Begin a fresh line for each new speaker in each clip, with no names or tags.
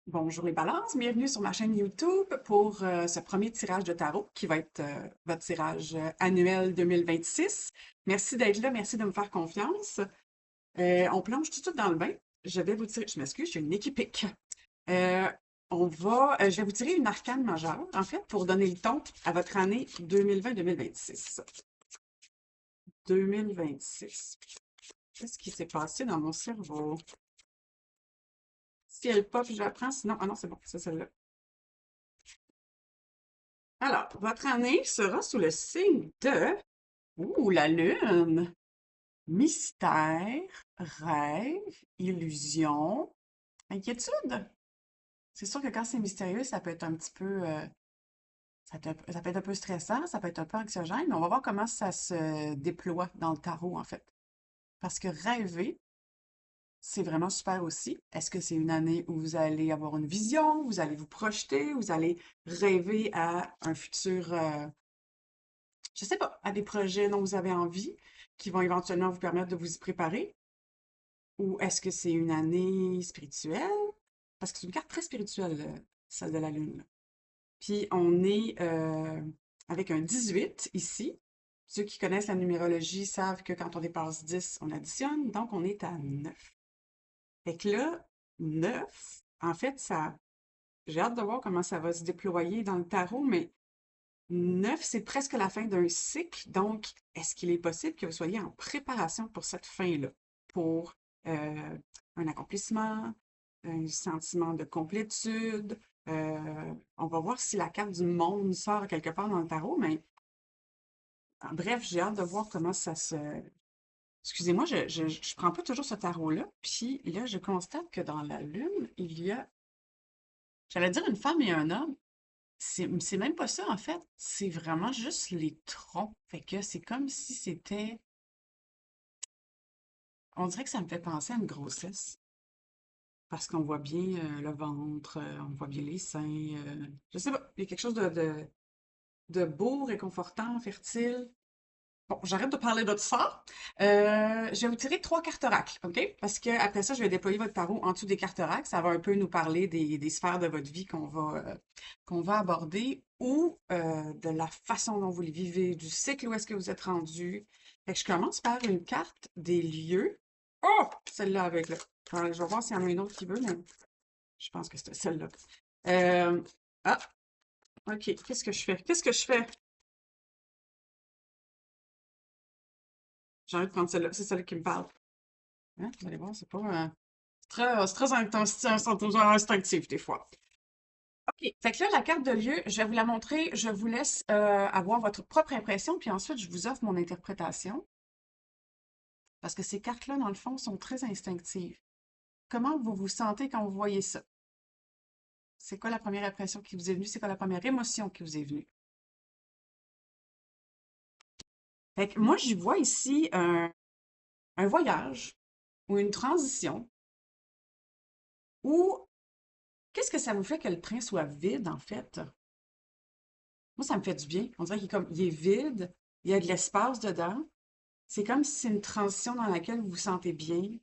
Bonjour les balances, bienvenue sur ma chaîne YouTube pour ce premier tirage de tarot qui va être votre tirage annuel 2026. Merci d'être là, merci de me faire confiance. On plonge tout de suite dans le bain. Je vais vous tirer, je m'excuse, j'ai une équipique. Euh, je vais vous tirer une arcane majeure, en fait, pour donner le ton à votre année 2020-2026. 2026. Qu'est-ce qui s'est passé dans mon cerveau? Si elle pop, je la prends, sinon, ah non, c'est bon, c'est celle-là. Alors, votre année sera sous le signe de la Lune. Mystère, rêve, illusion, inquiétude. C'est sûr que quand c'est mystérieux, ça peut être un petit peu, ça peut être un peu stressant, ça peut être un peu anxiogène, mais on va voir comment ça se déploie dans le tarot, en fait. Parce que rêver, c'est vraiment super aussi. Est-ce que c'est une année où vous allez avoir une vision, vous allez vous projeter, vous allez rêver à un futur, je sais pas, à des projets dont vous avez envie, qui vont éventuellement vous permettre de vous y préparer? Ou est-ce que c'est une année spirituelle? Parce que c'est une carte très spirituelle, celle de la Lune, là. Puis on est avec un 18 ici. Ceux qui connaissent la numérologie savent que quand on dépasse 10, on additionne, donc on est à 9. Fait que là, 9, en fait, ça, j'ai hâte de voir comment ça va se déployer dans le tarot, mais 9, c'est presque la fin d'un cycle, donc est-ce qu'il est possible que vous soyez en préparation pour cette fin-là, pour un accomplissement, un sentiment de complétude? On va voir si la carte du monde sort quelque part dans le tarot, mais bref, j'ai hâte de voir comment ça se... Excusez-moi, je prends pas toujours ce tarot-là, puis là, je constate que dans la Lune, il y a, j'allais dire une femme et un homme. C'est même pas ça, en fait. C'est vraiment juste les troncs. Fait que c'est comme si c'était. On dirait que ça me fait penser à une grossesse. Parce qu'on voit bien le ventre, on voit bien les seins. Je sais pas. Il y a quelque chose de beau, réconfortant, fertile. Bon, j'arrête de parler de ça. Je vais vous tirer trois cartes oracles, OK? Parce que après ça, je vais déployer votre tarot en dessous des cartes oracles. Ça va un peu nous parler des sphères de votre vie qu'on va aborder ou de la façon dont vous les vivez, du cycle où est-ce que vous êtes rendu. Fait que je commence par une carte des lieux. Oh! Celle-là avec là. Je vais voir s'il y en a une autre qui veut, mais je pense que c'était celle-là. Euh, ah, OK. Qu'est-ce que je fais? Qu'est-ce que je fais? J'ai envie de prendre celle-là. C'est celle qui me parle. Hein? Vous allez voir, c'est pas. C'est très instinctif des fois. OK. Fait que là, la carte de lieu, je vais vous la montrer. Je vous laisse avoir votre propre impression, puis ensuite, je vous offre mon interprétation. Parce que ces cartes-là, dans le fond, sont très instinctives. Comment vous vous sentez quand vous voyez ça? C'est quoi la première impression qui vous est venue? C'est quoi la première émotion qui vous est venue? Fait que moi, j'y vois ici un voyage ou une transition ou qu'est-ce que ça vous fait que le train soit vide, en fait? Moi, ça me fait du bien. On dirait qu'il est comme, il est vide, il y a de l'espace dedans. C'est comme si c'est une transition dans laquelle vous vous sentez bien.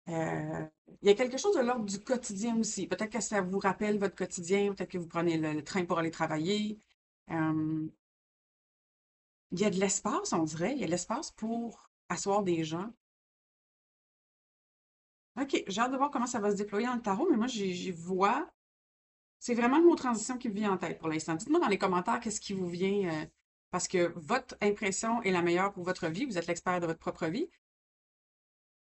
Euh, il y a quelque chose de l'ordre du quotidien aussi. Peut-être que ça vous rappelle votre quotidien, peut-être que vous prenez le train pour aller travailler. Euh, il y a de l'espace, on dirait. Il y a de l'espace pour asseoir des gens. OK, j'ai hâte de voir comment ça va se déployer dans le tarot, mais moi, j'y vois. C'est vraiment le mot transition qui me vient en tête pour l'instant. Dites-moi dans les commentaires qu'est-ce qui vous vient, parce que votre impression est la meilleure pour votre vie. Vous êtes l'expert de votre propre vie.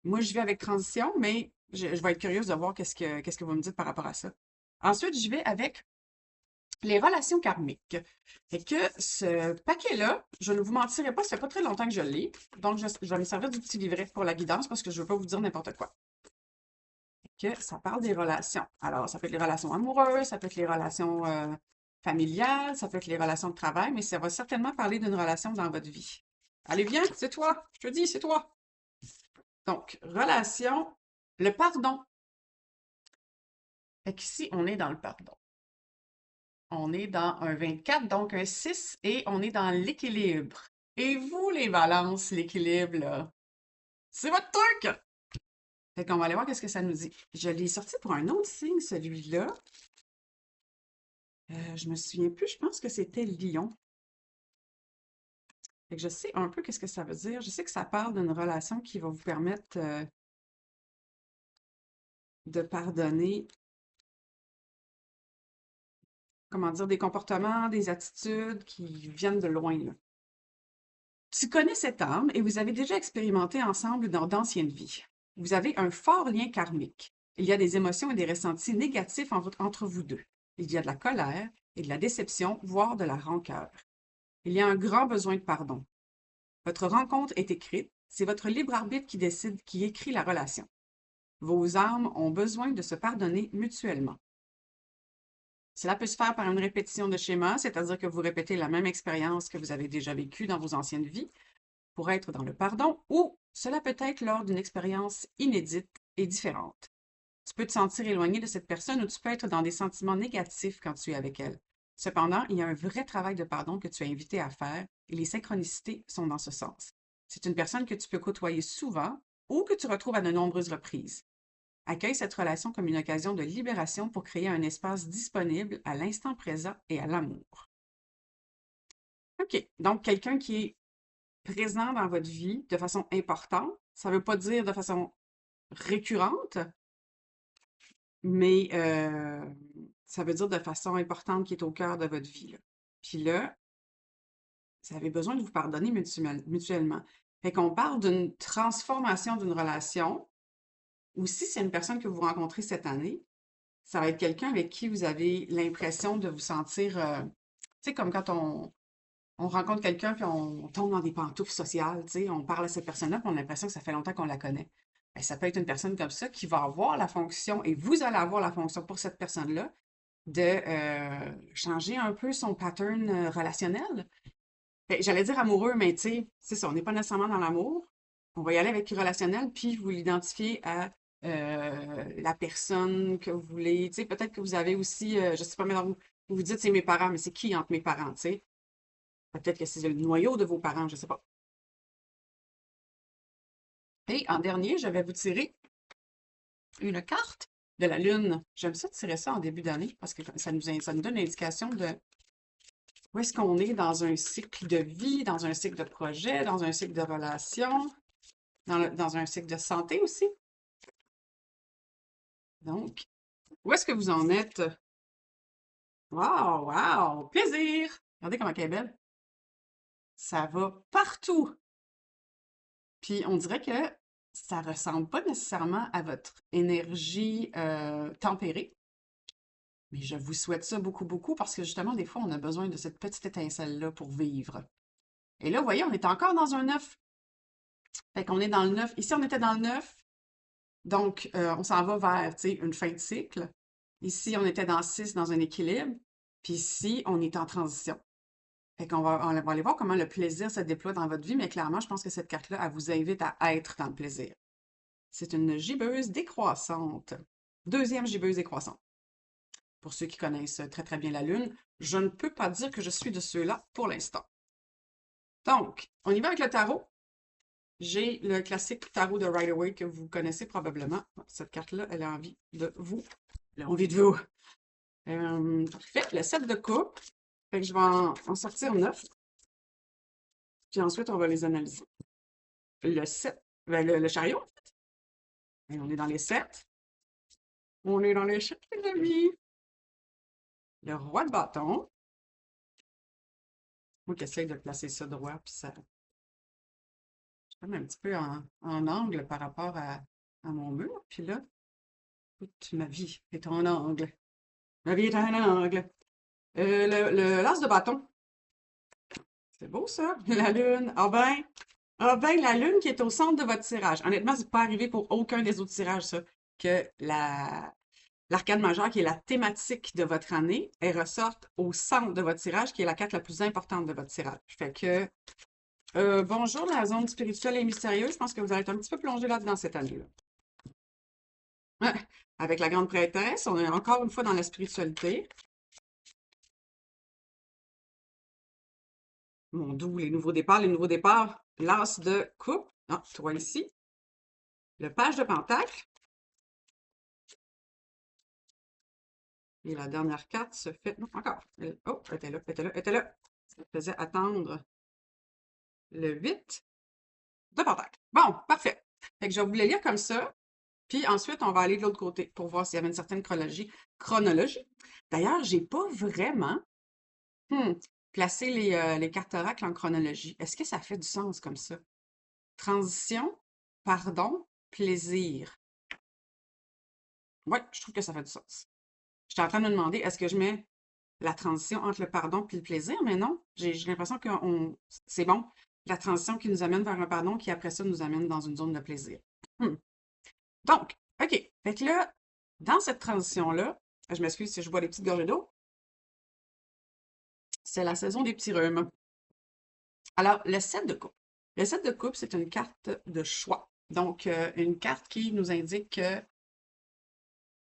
Moi, je vais avec transition, mais je vais être curieuse de voir qu'est-ce que vous me dites par rapport à ça. Ensuite, je vais avec les relations karmiques. Fait que ce paquet-là, je ne vous mentirai pas, ça fait pas très longtemps que je l'ai. Donc, je vais me servir du petit livret pour la guidance parce que je ne veux pas vous dire n'importe quoi. Fait que ça parle des relations. Alors, ça peut être les relations amoureuses, ça peut être les relations familiales, ça peut être les relations de travail, mais ça va certainement parler d'une relation dans votre vie. Allez, viens, c'est toi. Je te dis, c'est toi. Donc, relation, le pardon. Fait qu'ici, on est dans le pardon. On est dans un 24, donc un 6, et on est dans l'équilibre. Et vous, les balances, l'équilibre, là, c'est votre truc! Fait qu'on va aller voir qu'est-ce que ça nous dit. Je l'ai sorti pour un autre signe, celui-là. Je me souviens plus, je pense que c'était Lion. Fait que je sais un peu qu'est-ce que ça veut dire. Je sais que ça parle d'une relation qui va vous permettre de pardonner, comment dire, des comportements, des attitudes qui viennent de loin, là. Tu connais cette âme et vous avez déjà expérimenté ensemble dans d'anciennes vies. Vous avez un fort lien karmique. Il y a des émotions et des ressentis négatifs entre vous deux. Il y a de la colère et de la déception, voire de la rancœur. Il y a un grand besoin de pardon. Votre rencontre est écrite. C'est votre libre arbitre qui décide, qui écrit la relation. Vos âmes ont besoin de se pardonner mutuellement. Cela peut se faire par une répétition de schéma, c'est-à-dire que vous répétez la même expérience que vous avez déjà vécue dans vos anciennes vies pour être dans le pardon, ou cela peut être lors d'une expérience inédite et différente. Tu peux te sentir éloigné de cette personne ou tu peux être dans des sentiments négatifs quand tu es avec elle. Cependant, il y a un vrai travail de pardon que tu es invité à faire et les synchronicités sont dans ce sens. C'est une personne que tu peux côtoyer souvent ou que tu retrouves à de nombreuses reprises. Accueille cette relation comme une occasion de libération pour créer un espace disponible à l'instant présent et à l'amour. OK, donc quelqu'un qui est présent dans votre vie de façon importante, ça ne veut pas dire de façon récurrente, mais ça veut dire de façon importante qui est au cœur de votre vie, là. Puis là, vous avez besoin de vous pardonner mutuellement. Fait qu'on parle d'une transformation d'une relation, ou si c'est une personne que vous rencontrez cette année, ça va être quelqu'un avec qui vous avez l'impression de vous sentir, tu sais, comme quand on rencontre quelqu'un puis on tombe dans des pantoufles sociales, tu sais, on parle à cette personne-là puis on a l'impression que ça fait longtemps qu'on la connaît. Ben, ça peut être une personne comme ça qui va avoir la fonction, et vous allez avoir la fonction pour cette personne-là, de changer un peu son pattern relationnel. Ben, j'allais dire amoureux, mais tu sais, c'est ça, on n'est pas nécessairement dans l'amour. On va y aller avec relationnel, puis vous l'identifiez à la personne que vous voulez. Tu sais, peut-être que vous avez aussi, je sais pas, mais vous vous dites c'est mes parents, mais c'est qui entre mes parents, tu sais? Peut-être que c'est le noyau de vos parents, je ne sais pas. Et en dernier, je vais vous tirer une carte de la Lune. J'aime ça tirer ça en début d'année parce que ça nous donne l'indication de où est-ce qu'on est dans un cycle de vie, dans un cycle de projet, dans un cycle de relation, dans un cycle de santé aussi. Donc, où est-ce que vous en êtes? Wow, wow, plaisir! Regardez comment elle est belle. Ça va partout. Puis on dirait que ça ressemble pas nécessairement à votre énergie tempérée, mais je vous souhaite ça beaucoup, beaucoup parce que justement, des fois, on a besoin de cette petite étincelle-là pour vivre. Et là, vous voyez, on est encore dans un 9. Fait qu'on est dans le 9. Ici, on était dans le 9, donc on s'en va vers, tu sais, une fin de cycle. Ici, on était dans 6, dans un équilibre. Puis ici, on est en transition. Fait qu'on va aller voir comment le plaisir se déploie dans votre vie, mais clairement, je pense que cette carte-là, elle vous invite à être dans le plaisir. C'est une gibbeuse décroissante. Deuxième gibbeuse décroissante. Pour ceux qui connaissent très très bien la Lune, je ne peux pas dire que je suis de ceux-là pour l'instant. Donc, on y va avec le tarot. J'ai le classique tarot de Rider-Waite que vous connaissez probablement. Cette carte-là, elle a envie de vous. Elle a envie de vous. Parfait. Le 7 de coupe. Fait que je vais en sortir 9. Puis ensuite, on va les analyser. Le 7, ben, le chariot, en fait. Et on est dans les 7. On est dans les 7, les amis. Le roi de bâton. Moi qui essaye de placer ça droit, puis ça. Je suis comme un petit peu en angle par rapport à mon mur. Puis là, toute ma vie est en angle. Ma vie est un angle. L'as de bâton. C'est beau ça. La lune. Ah ben, la lune qui est au centre de votre tirage. Honnêtement, c'est pas arrivé pour aucun des autres tirages, ça, que l'arcane majeure, qui est la thématique de votre année, elle ressorte au centre de votre tirage, qui est la carte la plus importante de votre tirage. Fait que, bonjour la zone spirituelle et mystérieuse. Je pense que vous allez être un petit peu plongé là-dedans cette année-là. Ouais. Avec la grande prêtresse, on est encore une fois dans la spiritualité. Mon doux, les nouveaux départs, les nouveaux départs. L'as de coupe. Ah, toi ici. Le page de pentacle. Et la dernière carte se fait... Non, encore. Oh, elle était là, elle était là, elle était là. Ça faisait attendre le 8 de pentacle. Bon, parfait. Fait que je vais vous les lire comme ça. Puis ensuite, on va aller de l'autre côté pour voir s'il y avait une certaine chronologie. D'ailleurs, j'ai pas vraiment hmm, placé les cartes oracles en chronologie. Est-ce que ça fait du sens comme ça? Transition, pardon, plaisir. Ouais, je trouve que ça fait du sens. J'étais en train de me demander, est-ce que je mets la transition entre le pardon et le plaisir? Mais non, j'ai l'impression que c'est bon. La transition qui nous amène vers un pardon qui, après ça, nous amène dans une zone de plaisir. Hmm. Donc, OK. Fait que là, dans cette transition-là, je m'excuse si je bois des petites gorgées d'eau, c'est la saison des petits rhumes. Alors, le 7 de coupe. Le 7 de coupe, c'est une carte de choix. Donc, une carte qui nous indique que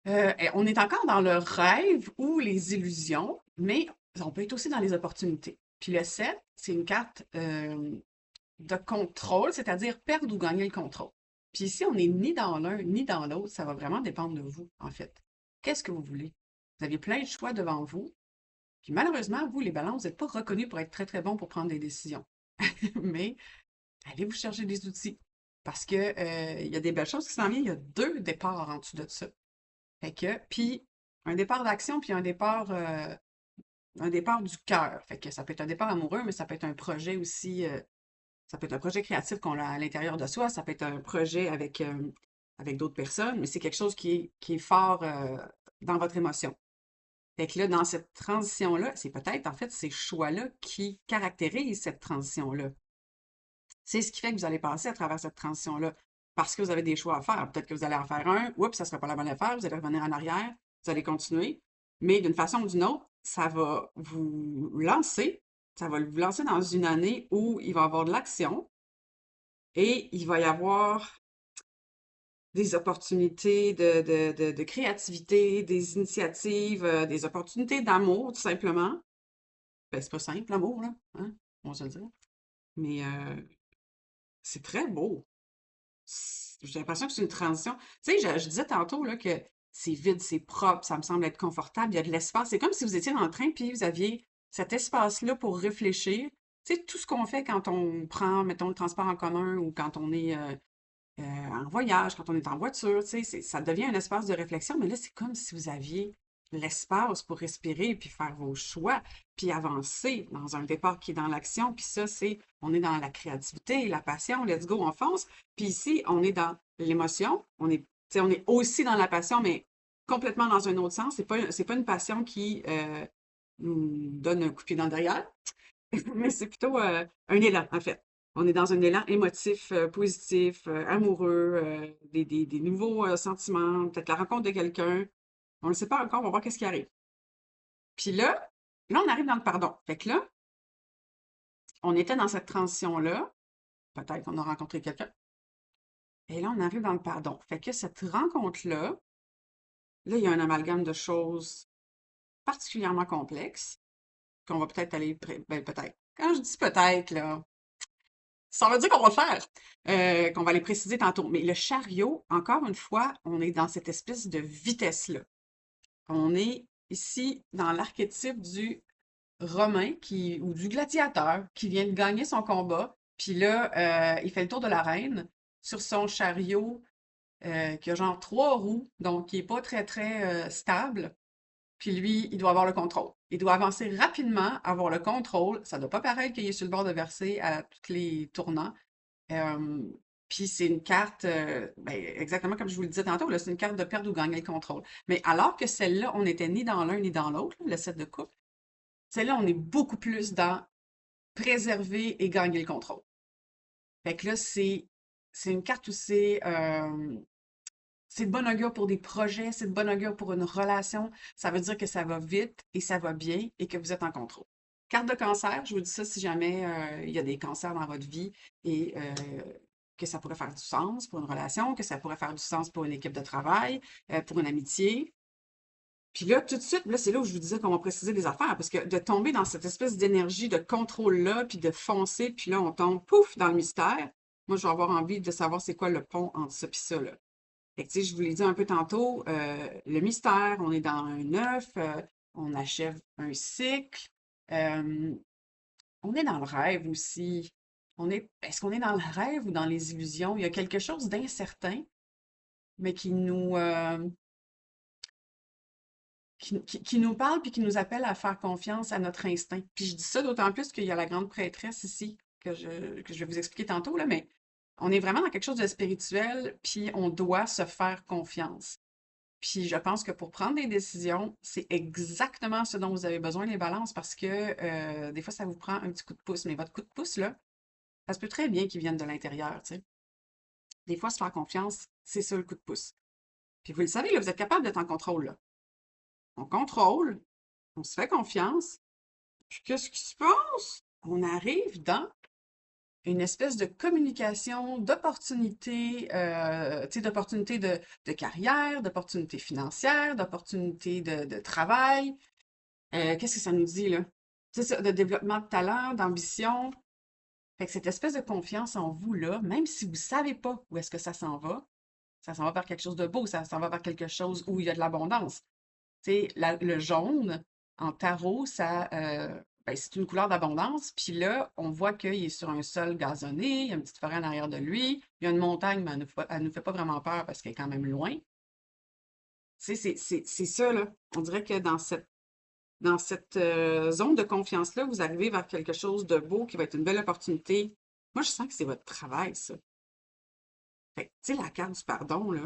on est encore dans le rêve ou les illusions, mais on peut être aussi dans les opportunités. Puis le 7, c'est une carte de contrôle, c'est-à-dire perdre ou gagner le contrôle. Puis ici, on n'est ni dans l'un ni dans l'autre, ça va vraiment dépendre de vous, en fait. Qu'est-ce que vous voulez? Vous avez plein de choix devant vous, puis malheureusement, vous, les balances, vous n'êtes pas reconnus pour être très, très bons pour prendre des décisions. Mais allez vous chercher des outils, parce que il y a des belles choses qui s'en viennent. Il y a 2 départs en dessous de ça. Fait que, puis un départ d'action, puis un départ du cœur. Fait que ça peut être un départ amoureux, mais ça peut être un projet aussi. Ça peut être un projet créatif qu'on a à l'intérieur de soi. Ça peut être un projet avec d'autres personnes, mais c'est quelque chose qui est fort dans votre émotion. Fait que là, dans cette transition-là, c'est peut-être en fait ces choix-là qui caractérisent cette transition-là. C'est ce qui fait que vous allez passer à travers cette transition-là parce que vous avez des choix à faire. Peut-être que vous allez en faire un, oups, ça ne sera pas la bonne affaire, vous allez revenir en arrière, vous allez continuer. Mais d'une façon ou d'une autre, ça va vous lancer dans une année où il va y avoir de l'action et il va y avoir des opportunités de créativité, des initiatives, des opportunités d'amour, tout simplement. Ben, c'est pas simple, l'amour, là, hein? On va se le dire. Mais c'est très beau. J'ai l'impression que c'est une transition. Tu sais, je disais tantôt là, que c'est vide, c'est propre, ça me semble être confortable, il y a de l'espace. C'est comme si vous étiez dans le train puis vous aviez cet espace-là pour réfléchir. Tu sais, tout ce qu'on fait quand on prend, mettons, le transport en commun ou quand on est en voyage, quand on est en voiture, tu sais, ça devient un espace de réflexion, mais là, c'est comme si vous aviez l'espace pour respirer, puis faire vos choix, puis avancer dans un départ qui est dans l'action, puis ça, on est dans la créativité, la passion, let's go, on fonce, puis ici, on est dans l'émotion, tu sais, on est aussi dans la passion, mais complètement dans un autre sens, c'est pas une passion qui nous donne un coup de pied dans le derrière, mais c'est plutôt un élan, en fait. On est dans un élan émotif, positif, amoureux, des nouveaux sentiments, peut-être la rencontre de quelqu'un. On ne le sait pas encore, on va voir qu'est-ce qui arrive. Puis là, on arrive dans le pardon. Fait que là, on était dans cette transition-là. Peut-être qu'on a rencontré quelqu'un. Et là, on arrive dans le pardon. Fait que cette rencontre-là, là, il y a un amalgame de choses particulièrement complexes qu'on va peut-être ben, peut-être. Quand je dis peut-être, là, ça veut dire qu'on va le faire, qu'on va les préciser tantôt. Mais le chariot, encore une fois, on est dans cette espèce de vitesse-là. On est ici dans l'archétype du Romain ou du gladiateur qui vient de gagner son combat. Puis là, il fait le tour de l'arène sur son chariot qui a genre 3 roues, donc qui est pas très, très stable. Puis lui, il doit avoir le contrôle. Il doit avancer rapidement, avoir le contrôle. Ça doit pas paraître qu'il est sur le bord de verser à tous les tournants. Euh, Puis c'est une carte, ben, exactement comme je vous le disais tantôt, là, c'est une carte de perdre ou gagner le contrôle. Mais alors que celle-là, on n'était ni dans l'un ni dans l'autre, le 7 de coupe, celle-là, on est beaucoup plus dans préserver et gagner le contrôle. Fait que là, c'est une carte où c'est de bon augure pour des projets, c'est de bon augure pour une relation. Ça veut dire que ça va vite et ça va bien et que vous êtes en contrôle. Carte de cancer, je vous dis ça si jamais il y a des cancers dans votre vie et que ça pourrait faire du sens pour une relation, que ça pourrait faire du sens pour une équipe de travail, pour une amitié. Puis là, tout de suite, là, c'est là où je vous disais qu'on va préciser des affaires, parce que de tomber dans cette espèce d'énergie de contrôle-là, puis de foncer, puis là, on tombe, pouf, dans le mystère. Moi, je vais avoir envie de savoir c'est quoi le pont entre ça et ça, là. Fait que, tu sais, je vous l'ai dit un peu tantôt, le mystère, on est dans un œuf, on achève un cycle. euh, on est dans le rêve aussi. Est-ce qu'on est dans le rêve ou dans les illusions? Il y a quelque chose d'incertain, mais qui nous parle puis qui nous appelle à faire confiance à notre instinct. Puis je dis ça d'autant plus qu'il y a la grande prêtresse ici, que je vais vous expliquer tantôt, là, mais on est vraiment dans quelque chose de spirituel, puis on doit se faire confiance. Puis je pense que pour prendre des décisions, c'est exactement ce dont vous avez besoin, les balances, parce que des fois, ça vous prend un petit coup de pouce. Mais votre coup de pouce, là, ça se peut très bien qu'il vienne de l'intérieur, tu sais. Des fois, se faire confiance, c'est ça le coup de pouce. Puis vous le savez, là, vous êtes capable d'être en contrôle, là. On contrôle, on se fait confiance, puis qu'est-ce qui se passe? On arrive dans une espèce de communication, d'opportunités, tu sais, d'opportunités de carrière, d'opportunités financières, d'opportunités de travail. Qu'est-ce que ça nous dit, là? C'est ça, de développement de talent, d'ambition. Fait que cette espèce de confiance en vous, là, même si vous savez pas où est-ce que ça s'en va vers quelque chose de beau, ça s'en va vers quelque chose où il y a de l'abondance. Tu sais, le jaune, en tarot, ben, c'est une couleur d'abondance. Puis là, on voit qu'il est sur un sol gazonné, il y a une petite forêt en arrière de lui, il y a une montagne, mais elle nous fait pas vraiment peur parce qu'elle est quand même loin. Tu sais, c'est ça, là. On dirait que dans cette zone de confiance-là, vous arrivez vers quelque chose de beau qui va être une belle opportunité. Moi, je sens que c'est votre travail, ça. Fait que, tu sais, la carte du pardon, là,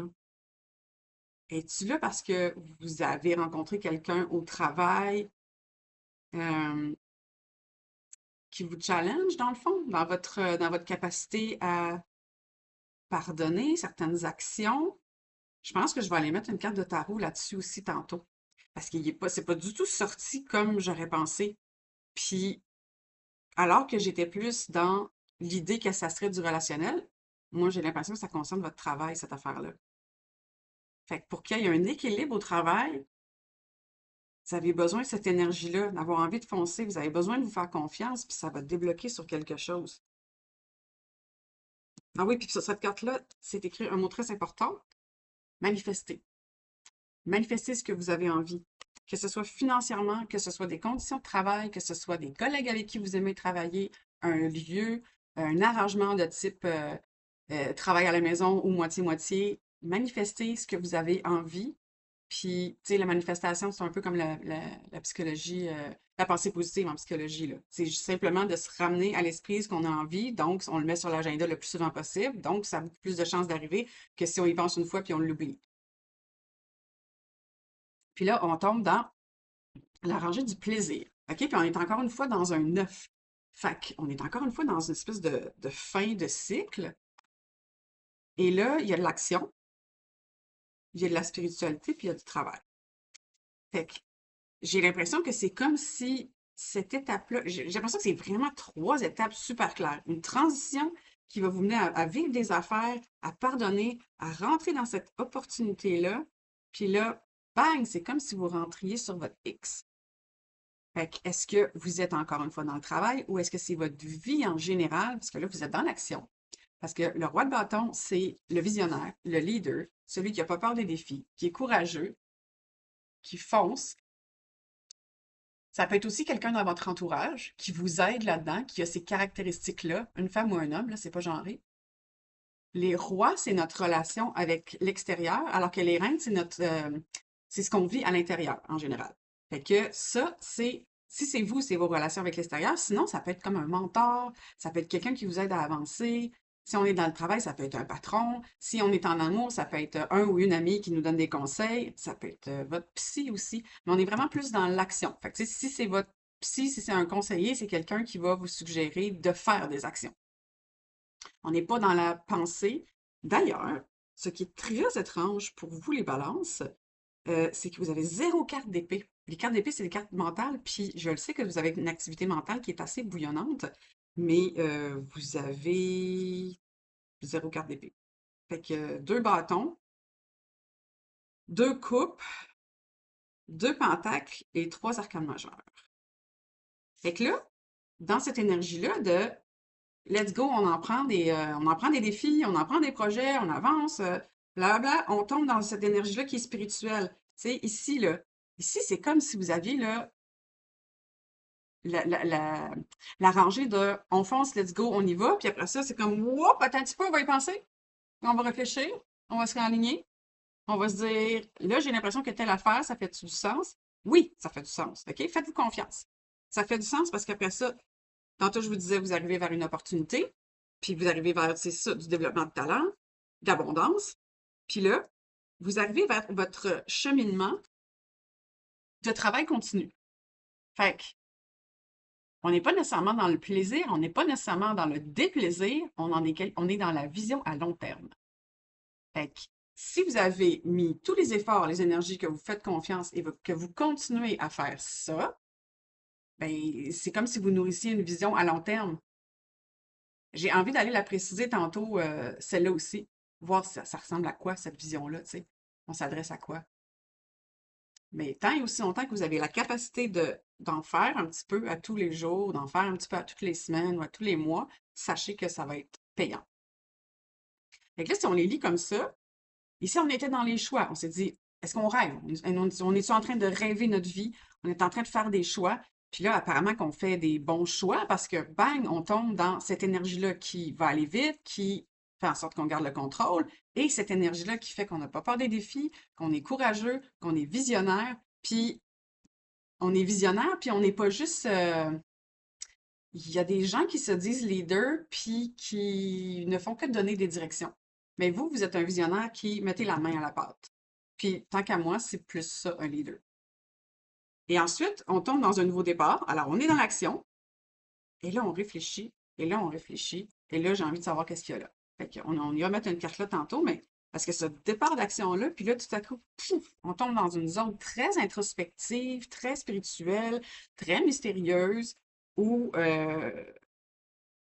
es-tu là parce que vous avez rencontré quelqu'un au travail euh, qui vous challenge, dans le fond, dans votre capacité à pardonner certaines actions? Je pense que je vais aller mettre une carte de tarot là-dessus aussi tantôt. Parce qu'il est pas, c'est pas du tout sorti comme j'aurais pensé. Puis, alors que j'étais plus dans l'idée que ça serait du relationnel, moi, j'ai l'impression que ça concerne votre travail, cette affaire-là. Fait que pour qu'il y ait un équilibre au travail, vous avez besoin de cette énergie-là, d'avoir envie de foncer, vous avez besoin de vous faire confiance, puis ça va débloquer sur quelque chose. Ah oui, puis sur cette carte-là, c'est écrit un mot très important, manifester. Manifestez ce que vous avez envie. Que ce soit financièrement, que ce soit des conditions de travail, que ce soit des collègues avec qui vous aimez travailler, un lieu, un arrangement de type travail à la maison ou moitié-moitié. Manifestez ce que vous avez envie. Puis, tu sais, la manifestation, c'est un peu comme la psychologie, la pensée positive en psychologie, là. C'est simplement de se ramener à l'esprit ce qu'on a envie. Donc, on le met sur l'agenda le plus souvent possible. Donc, ça a beaucoup plus de chances d'arriver que si on y pense une fois puis on l'oublie. Puis là, on tombe dans la rangée du plaisir. OK? Puis on est encore une fois dans un neuf. Fait qu'on est encore une fois dans une espèce de fin de cycle. Et là, il y a de l'action, il y a de la spiritualité, puis il y a du travail. Fait que j'ai l'impression que c'est comme si cette étape-là, j'ai l'impression que c'est vraiment trois étapes super claires. Une transition qui va vous mener à vivre des affaires, à pardonner, à rentrer dans cette opportunité-là. Puis là, bang, c'est comme si vous rentriez sur votre X. Fait que est-ce que vous êtes encore une fois dans le travail ou est-ce que c'est votre vie en général? Parce que là, vous êtes dans l'action. Parce que le roi de bâton, c'est le visionnaire, le leader, celui qui n'a pas peur des défis, qui est courageux, qui fonce. Ça peut être aussi quelqu'un dans votre entourage qui vous aide là-dedans, qui a ces caractéristiques-là, une femme ou un homme, là, c'est pas genré. Les rois, c'est notre relation avec l'extérieur, alors que les reines, c'est ce qu'on vit à l'intérieur en général. Fait que ça, si c'est vous, c'est vos relations avec l'extérieur. Sinon, ça peut être comme un mentor, ça peut être quelqu'un qui vous aide à avancer. Si on est dans le travail, ça peut être un patron. Si on est en amour, ça peut être un ou une amie qui nous donne des conseils. Ça peut être votre psy aussi. Mais on est vraiment plus dans l'action. Fait que, tu sais, si c'est votre psy, si c'est un conseiller, c'est quelqu'un qui va vous suggérer de faire des actions. On n'est pas dans la pensée. D'ailleurs, ce qui est très étrange pour vous, les balances, c'est que vous avez zéro carte d'épée. Les cartes d'épée, c'est des cartes mentales, puis je le sais que vous avez une activité mentale qui est assez bouillonnante, mais vous avez zéro carte d'épée. Fait que deux bâtons, deux coupes, deux pentacles et trois arcanes majeurs. Fait que là, dans cette énergie-là de let's go, on en prend des défis, on en prend des projets, on avance. Blabla, on tombe dans cette énergie-là qui est spirituelle. Tu sais, ici, là, ici, c'est comme si vous aviez là, la, la, la, la rangée de on fonce, let's go, on y va. Puis après ça, c'est comme, whoop, attends un petit peu, on va y penser. On va réfléchir, on va se réaligner. On va se dire, là, j'ai l'impression que telle affaire, ça fait du sens? Oui, ça fait du sens. OK? Faites-vous confiance. Ça fait du sens parce qu'après ça, tantôt, je vous disais, vous arrivez vers une opportunité, puis vous arrivez vers, c'est ça, du développement de talent, d'abondance. Puis là, vous arrivez vers votre cheminement de travail continu. Fait que, on n'est pas nécessairement dans le plaisir, on n'est pas nécessairement dans le déplaisir, on est dans la vision à long terme. Fait que, si vous avez mis tous les efforts, les énergies, que vous faites confiance et que vous continuez à faire ça, ben, c'est comme si vous nourrissiez une vision à long terme. J'ai envie d'aller la préciser tantôt, celle-là aussi, voir si ça ressemble à quoi cette vision-là, tu sais. On s'adresse à quoi? Mais tant et aussi longtemps que vous avez la capacité d'en faire un petit peu à tous les jours, d'en faire un petit peu à toutes les semaines ou à tous les mois, sachez que ça va être payant. Fait que là, si on les lit comme ça, ici, on était dans les choix. On s'est dit, est-ce qu'on rêve? On est en train de rêver notre vie? On est en train de faire des choix. Puis là, apparemment qu'on fait des bons choix parce que, bang, on tombe dans cette énergie-là qui va aller vite, qui fait en sorte qu'on garde le contrôle, et cette énergie-là qui fait qu'on n'a pas peur des défis, qu'on est courageux, qu'on est visionnaire, puis on n'est pas juste... il y a des gens qui se disent leaders, puis qui ne font que donner des directions. Mais vous, vous êtes un visionnaire qui mettez la main à la pâte. Puis, tant qu'à moi, c'est plus ça, un leader. Et ensuite, on tombe dans un nouveau départ. Alors, on est dans l'action, et là, on réfléchit, et là, on réfléchit, et là, j'ai envie de savoir qu'est-ce qu'il y a là. Fait qu'on on ira mettre une carte là tantôt, mais parce que ce départ d'action-là, puis là, tout à coup, pouf, on tombe dans une zone très introspective, très spirituelle, très mystérieuse, où,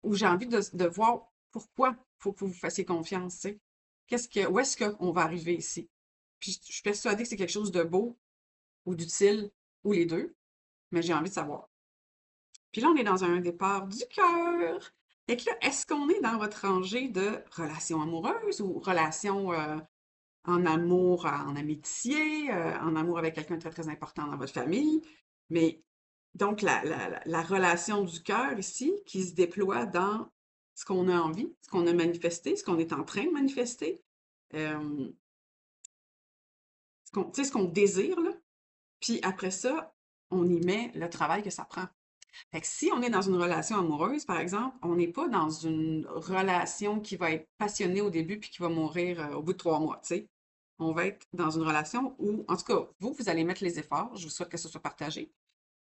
où j'ai envie de voir pourquoi il faut que vous vous fassiez confiance, tu sais. Où est-ce qu'on va arriver ici? Puis je suis persuadée que c'est quelque chose de beau ou d'utile, ou les deux, mais j'ai envie de savoir. Puis là, on est dans un départ du cœur. Fait que là, est-ce qu'on est dans votre rangée de relations amoureuses ou relations en amour, en amitié, en amour avec quelqu'un de très, très important dans votre famille? Mais donc, la relation du cœur ici, qui se déploie dans ce qu'on a envie, ce qu'on a manifesté, ce qu'on est en train de manifester, euh, tu sais, ce qu'on désire, là. Puis après ça, on y met le travail que ça prend. Fait que si on est dans une relation amoureuse, par exemple, on n'est pas dans une relation qui va être passionnée au début puis qui va mourir au bout de 3 mois, tu sais. On va être dans une relation où, en tout cas, vous allez mettre les efforts. Je vous souhaite que ce soit partagé.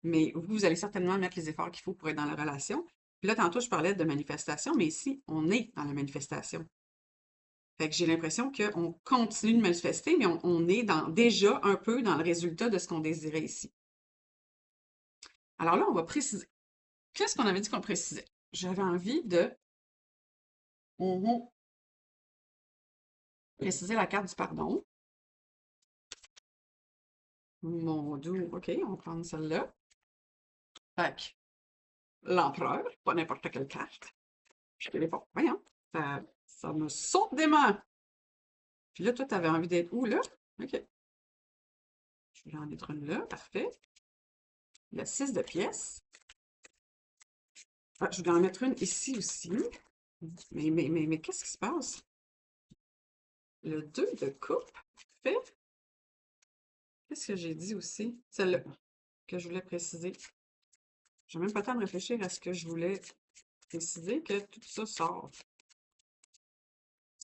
Mais vous allez certainement mettre les efforts qu'il faut pour être dans la relation. Puis là, tantôt, je parlais de manifestation, mais ici, on est dans la manifestation. Fait que j'ai l'impression qu'on continue de manifester, mais on est déjà un peu dans le résultat de ce qu'on désirait ici. Alors là, on va préciser. Qu'est-ce qu'on avait dit qu'on précisait? J'avais envie de préciser la carte du pardon. Mon doux, OK, on va prendre celle-là. Fait que l'empereur, pas n'importe quelle carte. Je te bon, voyons, ça me saute des mains. Puis là, toi, tu avais envie d'être où, là? OK. Je vais en mettre une là, parfait. Le 6 de pièces. Ah, je vais en mettre une ici aussi. Mais qu'est-ce qui se passe? Le 2 de coupe. Parfait. Qu'est-ce que j'ai dit aussi? Celle-là, que je voulais préciser. J'ai même pas le temps de réfléchir à ce que je voulais préciser, que tout ça sort.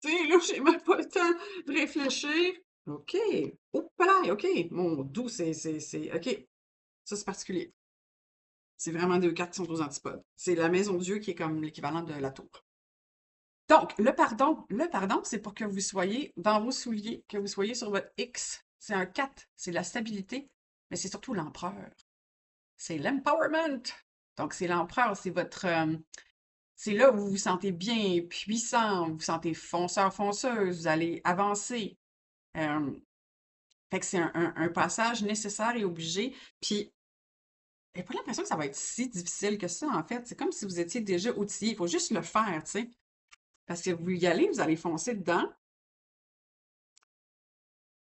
Tu sais, là, j'ai même pas le temps de réfléchir. OK. Oh, là, OK. Mon doux, OK. Ça, c'est particulier. C'est vraiment deux cartes qui sont aux antipodes. C'est la maison de Dieu qui est comme l'équivalent de la tour. Donc, le pardon, c'est pour que vous soyez dans vos souliers, que vous soyez sur votre X. C'est un 4, c'est la stabilité, mais c'est surtout l'empereur. C'est l'empowerment. Donc, c'est l'empereur, c'est votre... c'est là où vous vous sentez bien, puissant, vous vous sentez fonceur, fonceuse, vous allez avancer. Euh, Fait que c'est un passage nécessaire et obligé. Puis, j'ai pas l'impression que ça va être si difficile que ça, en fait. C'est comme si vous étiez déjà outillé. Il faut juste le faire, tu sais. Parce que vous y allez, vous allez foncer dedans.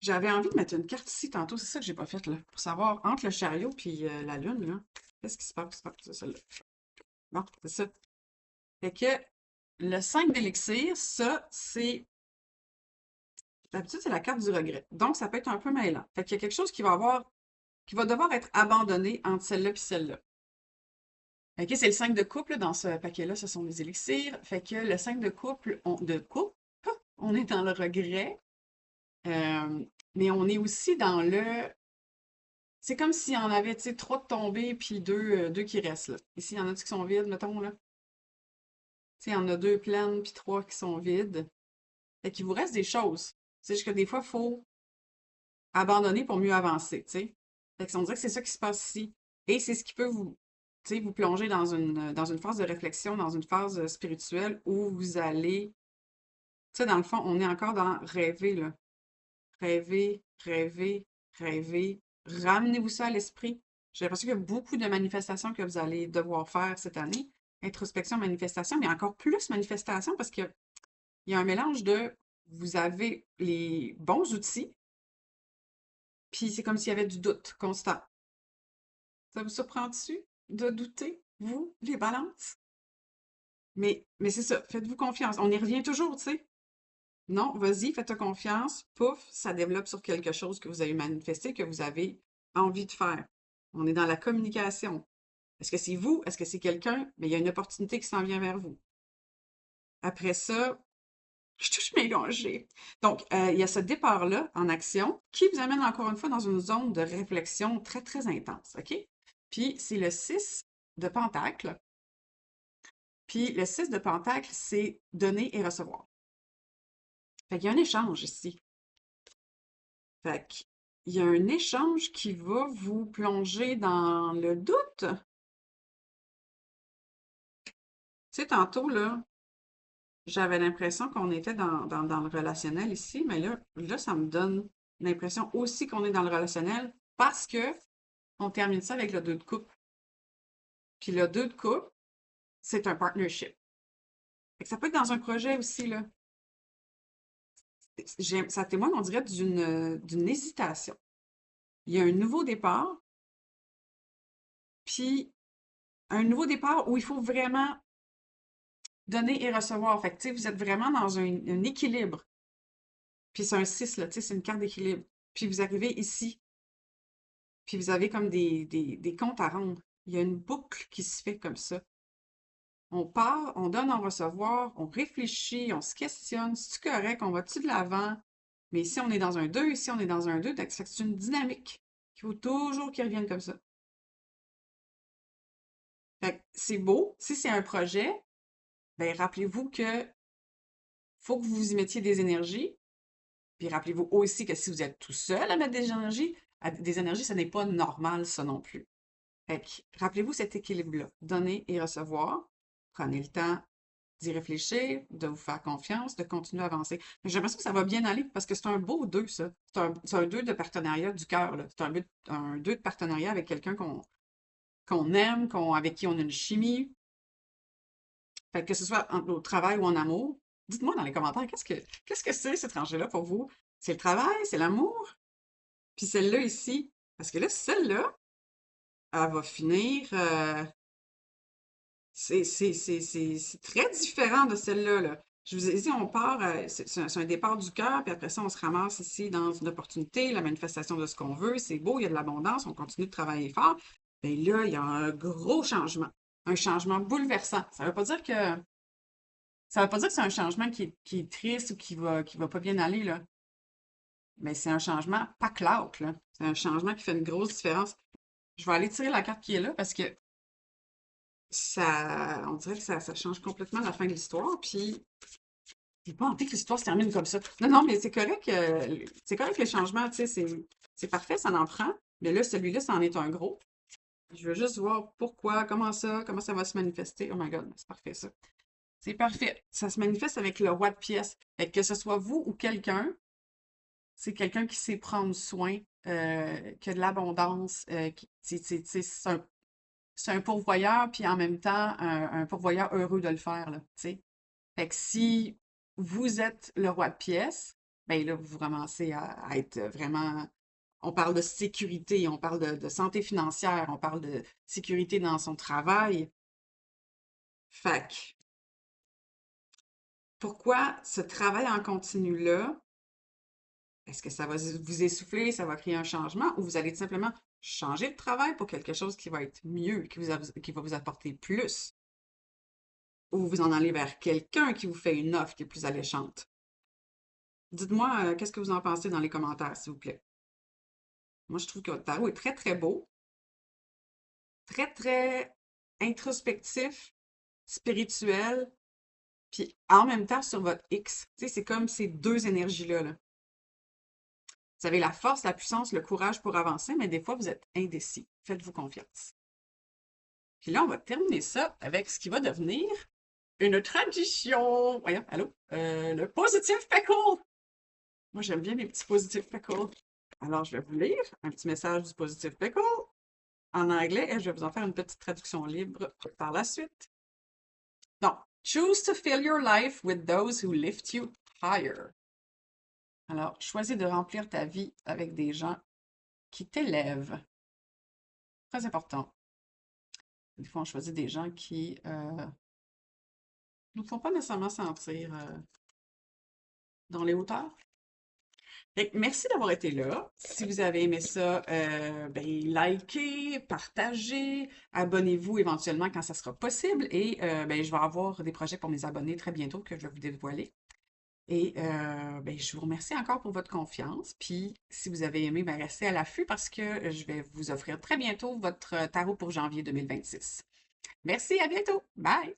J'avais envie de mettre une carte ici tantôt, c'est ça que j'ai pas fait là, pour savoir entre le chariot puis la lune, là, qu'est-ce qui se passe? Ah, c'est celle-là. Bon, c'est ça. Fait que le 5 d'élixir, ça, c'est. D'habitude, c'est la carte du regret. Donc, ça peut être un peu mêlant. Fait qu'il y a quelque chose qui va devoir être abandonné entre celle-là et celle-là. OK, c'est le 5 de couple, là, dans ce paquet-là, ce sont les élixirs. Fait que le 5 de couple, on est dans le regret, euh, mais on est aussi dans le. C'est comme s'il y en avait, tu sais, trois de tombés, puis deux qui restent, là. Ici, il y en a qui sont vides, mettons, là. Tu sais, il y en a deux pleines, puis trois qui sont vides. Fait qu'il vous reste des choses. C'est juste que des fois, il faut abandonner pour mieux avancer, tu sais. Fait que on dirait que c'est ça qui se passe ici. Et c'est ce qui peut vous, tu sais, vous plonger dans une phase de réflexion, dans une phase spirituelle où vous allez, tu sais, dans le fond, on est encore dans rêver, là. Rêver, rêver, rêver. Ramenez-vous ça à l'esprit. J'ai l'impression qu'il y a beaucoup de manifestations que vous allez devoir faire cette année. Introspection, manifestation, mais encore plus manifestation parce qu'il y a un mélange de vous avez les bons outils, puis c'est comme s'il y avait du doute constant. Ça vous surprend-tu de douter, vous, les balances? Mais c'est ça, faites-vous confiance. On y revient toujours, tu sais. Non, vas-y, faites-toi confiance. Pouf, ça développe sur quelque chose que vous avez manifesté, que vous avez envie de faire. On est dans la communication. Est-ce que c'est vous? Est-ce que c'est quelqu'un? Mais il y a une opportunité qui s'en vient vers vous. Après ça, je touche mélangé. Donc, il y a ce départ-là en action qui vous amène encore une fois dans une zone de réflexion très, très intense, OK? Puis, c'est le 6 de Pentacle. Puis, le 6 de Pentacle, c'est donner et recevoir. Fait qu'il y a un échange ici. Fait qu'il y a un échange qui va vous plonger dans le doute. Tu sais, tantôt, là, j'avais l'impression qu'on était dans le relationnel ici, mais là, ça me donne l'impression aussi qu'on est dans le relationnel parce que on termine ça avec le 2 de coupe. Puis le 2 de coupe, c'est un partnership. Fait que ça peut être dans un projet aussi, là. Ça témoigne, on dirait, d'une hésitation. Il y a un nouveau départ, puis un nouveau départ où il faut vraiment donner et recevoir. Fait que, tu sais, vous êtes vraiment dans un équilibre. Puis c'est un 6 là, tu sais, c'est une carte d'équilibre. Puis vous arrivez ici, puis vous avez comme des comptes à rendre. Il y a une boucle qui se fait comme ça. On part, on donne en recevoir, on réfléchit, on se questionne, c'est-tu correct, on va-tu de l'avant? Mais ici, on est dans un 2, ici, on est dans un 2, donc c'est une dynamique qu'il faut toujours qu'il revienne comme ça. Fait que c'est beau. Si c'est un projet, ben rappelez-vous que faut que vous y mettiez des énergies. Puis rappelez-vous aussi que si vous êtes tout seul à mettre des énergies, ce n'est pas normal, ça non plus. Fait que rappelez-vous cet équilibre-là. Donner et recevoir. Prenez le temps d'y réfléchir, de vous faire confiance, de continuer à avancer. Mais j'ai l'impression que ça va bien aller parce que c'est un beau 2, ça. C'est un 2 de partenariat du cœur, là. C'est un 2 de partenariat avec quelqu'un qu'on aime, avec qui on a une chimie. Fait que ce soit au travail ou en amour. Dites-moi dans les commentaires, qu'est-ce que c'est cette rangée-là pour vous? C'est le travail, c'est l'amour? Puis celle-là ici, parce que là, celle-là, elle va finir. C'est très différent de celle-là, là. Je vous ai dit, on part, c'est un départ du cœur, puis après ça, on se ramasse ici dans une opportunité, la manifestation de ce qu'on veut. C'est beau, il y a de l'abondance, on continue de travailler fort. Mais là, il y a un gros changement, un changement bouleversant. Ça veut pas dire que c'est un changement qui est triste ou qui va pas bien aller, là. Mais c'est un changement pas clout, là. C'est un changement qui fait une grosse différence. Je vais aller tirer la carte qui est là parce que on dirait que ça change complètement la fin de l'histoire. Puis, j'ai pas envie que l'histoire se termine comme ça. Non, non, mais c'est correct les changements, tu sais, c'est parfait, ça en prend. Mais là, celui-là, c'en est un gros. Je veux juste voir pourquoi, comment ça va se manifester. Oh my God, c'est parfait ça. C'est parfait. Ça se manifeste avec le roi de pièces. Fait que ce soit vous ou quelqu'un, c'est quelqu'un qui sait prendre soin, qui a de l'abondance, c'est un pourvoyeur, puis en même temps, un pourvoyeur heureux de le faire, là, tu sais. Fait que si vous êtes le roi de pièces, ben là, vous vous ramassez à être vraiment. On parle de sécurité, on parle de santé financière, on parle de sécurité dans son travail. Fait que, pourquoi ce travail en continu-là, est-ce que ça va vous essouffler, ça va créer un changement, ou vous allez tout simplement changer de travail pour quelque chose qui va être mieux, qui va vous apporter plus, ou vous en allez vers quelqu'un qui vous fait une offre qui est plus alléchante? Dites-moi, qu'est-ce que vous en pensez dans les commentaires, s'il vous plaît. Moi, je trouve que votre tarot est très, très beau, très, très introspectif, spirituel, puis en même temps sur votre X. Tu sais, c'est comme ces deux énergies-là, là. Vous avez la force, la puissance, le courage pour avancer, mais des fois, vous êtes indécis. Faites-vous confiance. Puis là, on va terminer ça avec ce qui va devenir une tradition. Voyons, allô? Le positive pickle. Moi, j'aime bien les petits positive pickles. Alors, je vais vous lire un petit message du positive pickle en anglais et je vais vous en faire une petite traduction libre par la suite. Donc, choose to fill your life with those who lift you higher. Alors, choisis de remplir ta vie avec des gens qui t'élèvent. Très important. Des fois, on choisit des gens qui nous font pas nécessairement sentir dans les hauteurs. Fait que merci d'avoir été là. Si vous avez aimé ça, ben, likez, partagez, abonnez-vous éventuellement quand ça sera possible. Et ben, je vais avoir des projets pour mes abonnés très bientôt que je vais vous dévoiler. Et ben, je vous remercie encore pour votre confiance. Puis si vous avez aimé, ben, restez à l'affût parce que je vais vous offrir très bientôt votre tarot pour janvier 2026. Merci, à bientôt. Bye!